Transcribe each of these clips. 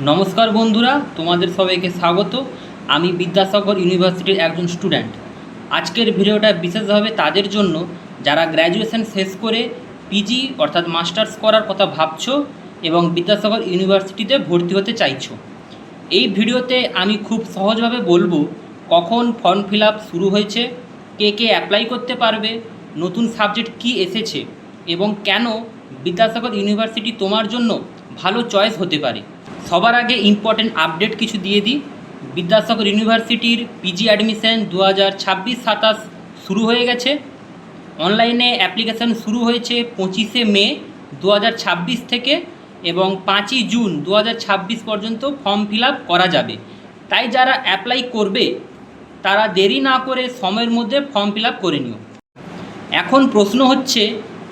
নমস্কার বন্ধুরা, তোমাদের সবাইকে স্বাগত। আমি বিদ্যাসাগর ইউনিভার্সিটির একজন স্টুডেন্ট। আজকের ভিডিওটা বিশেষভাবে তাদের জন্য যারা গ্র্যাজুয়েশন শেষ করে পিজি অর্থাৎ মাস্টার্স করার কথা ভাবছো এবং বিদ্যাসাগর ইউনিভার্সিটিতে ভর্তি হতে চাইছো। এই ভিডিওতে আমি খুব সহজভাবে বলবো কখন ফর্ম ফিল আপ শুরু হয়েছে, কে কে অ্যাপ্লাই করতে পারবে, নতুন সাবজেক্ট কি এসেছে এবং কেন বিদ্যাসাগর ইউনিভার্সিটি তোমার জন্য ভালো চয়েস হতে পারে। সবার আগে ইম্পর্টেন্ট আপডেট কিছু দিয়ে দিই। বিদ্যাসাগর ইউনিভার্সিটির পিজি অ্যাডমিশন 2026-27 শুরু হয়ে গেছে। অনলাইনে অ্যাপ্লিকেশান শুরু হয়েছে 25শে মে 2026 থেকে এবং 5ই জুন 2026 পর্যন্ত ফর্ম ফিল আপ করা যাবে। তাই যারা অ্যাপ্লাই করবে তারা দেরি না করে সময়ের মধ্যে ফর্ম ফিল আপ করে নিও। এখন প্রশ্ন হচ্ছে,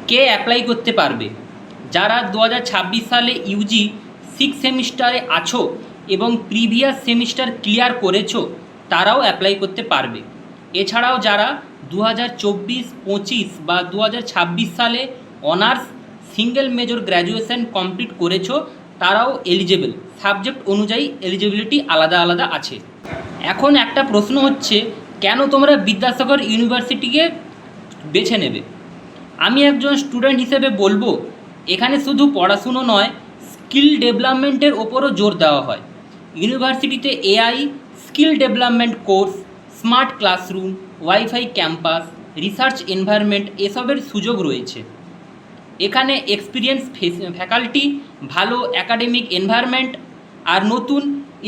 কে অ্যাপ্লাই করতে পারবে? যারা 2026 সালে ইউজি 6 সেমিস্টারে আছো এবং প্রিভিয়াস সেমিস্টার ক্লিয়ার করেছো তারাও অ্যাপ্লাই করতে পারবে। এছাড়াও যারা 2024-25 বা 2026 সালে honours single major graduation complete করেছো তারাও এলিজেবল। সাবজেক্ট অনুযায়ী এলিজিবিলিটি আলাদা আলাদা আছে। এখন একটা প্রশ্ন হচ্ছে, কেন তোমরা বিদ্যাসাগর ইউনিভার্সিটিকে বেছে নেবে? আমি একজন স্টুডেন্ট হিসেবে বলবো, এখানে শুধু পড়াশুনো নয়, স্কিল ডেভেলপমেন্টের ওপরও জোর দেওয়া হয়। ইউনিভার্সিটিতে AI, skill development course, smart classroom, wifi campus, research environment এসবের সুযোগ রয়েছে। এখানে এক্সপিরিয়েন্স ফ্যাকাল্টি, ভালো অ্যাকাডেমিক এনভায়রনমেন্ট আর নতুন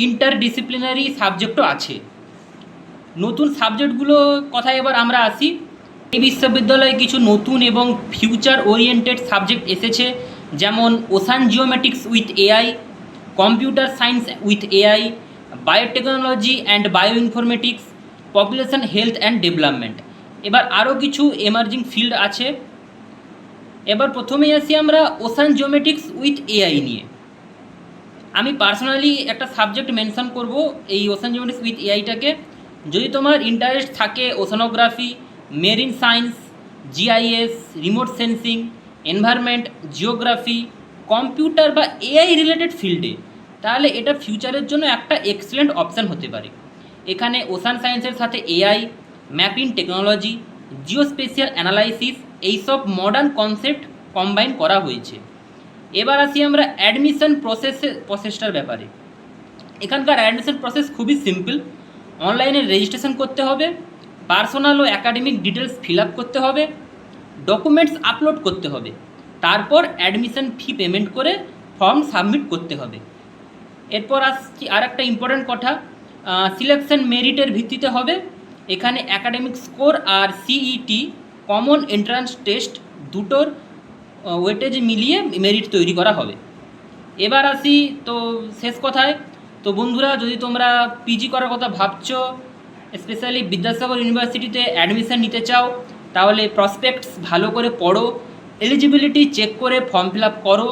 ইন্টারডিসিপ্লিনারি সাবজেক্টও আছে। নতুন সাবজেক্টগুলো কথায় এবার আমরা আসি। এই বিশ্ববিদ্যালয়ে কিছু নতুন এবং ফিউচার ওরিয়েন্টেড সাবজেক্ট এসেছে, যেমন ocean geomatics with AI, computer science with AI, biotechnology and bio informatics, population health and development. এবার আরও কিছু এমার্জিং ফিল্ড আছে। এবার প্রথমেই আসি আমরা ওশান জিওমেটিক্স উইথ এআই নিয়ে। আমি পার্সোনালি একটা সাবজেক্ট মেনশন করব এই ওশান জিওমেটিক্স উইথ এআইটাকে। যদি তোমার ইন্টারেস্ট থাকে oceanography, marine science, GIS, remote sensing, environment, geography, computer বা এআই রিলেটেড ফিল্ডে, তাহলে এটা ফিউচারের জন্য একটা এক্সেলেন্ট অপশান হতে পারে। এখানে ওশান সায়েন্সের সাথে AI, mapping technology, geospatial analysis এইসব মডার্ন কনসেপ্ট কম্বাইন করা হয়েছে। এবার আসি আমরা অ্যাডমিশন প্রসেসটার ব্যাপারে। এখানকার অ্যাডমিশন প্রসেস খুবই সিম্পল। অনলাইনে রেজিস্ট্রেশন করতে হবে, পার্সোনাল ও অ্যাকাডেমিক ডিটেলস ফিল আপ করতে হবে, ডকুমেন্টস আপলোড করতে হবে, তারপর অ্যাডমিশন ফি পেমেন্ট করে ফর্ম সাবমিট করতে হবে। এরপর আসছি আর একটা ইম্পর্ট্যান্ট কথা, সিলেকশন মেরিটের ভিত্তিতে হবে। এখানে অ্যাকাডেমিক স্কোর আর সিইটি কমন এন্ট্রান্স টেস্ট দুটোর ওয়েটেজ মিলিয়ে মেরিট তৈরি করা হবে। এবার আসি তো শেষ কথায়। তো বন্ধুরা, যদি তোমরা পিজি করার কথা ভাবছো, স্পেশালি বিদ্যাসাগর ইউনিভার্সিটিতে অ্যাডমিশান নিতে চাও, তাহলে প্রসপেক্টস ভালো করে পড়ো, এলিজিবিলিটি চেক করে ফর্ম ফিল আপ করো।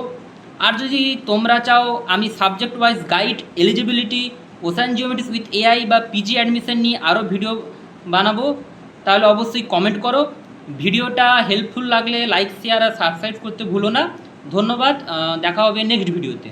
আর যদি তোমরা চাও আমি subject wise guide, eligibility, ocean geometrics with AI বা পিজি অ্যাডমিশান নিয়ে আরও ভিডিও বানাবো, তাহলে অবশ্যই কমেন্ট করো। ভিডিওটা হেল্পফুল লাগলে লাইক, শেয়ার আর সাবস্ক্রাইব করতে ভুলো না। ধন্যবাদ, দেখা হবে নেক্সট ভিডিওতে।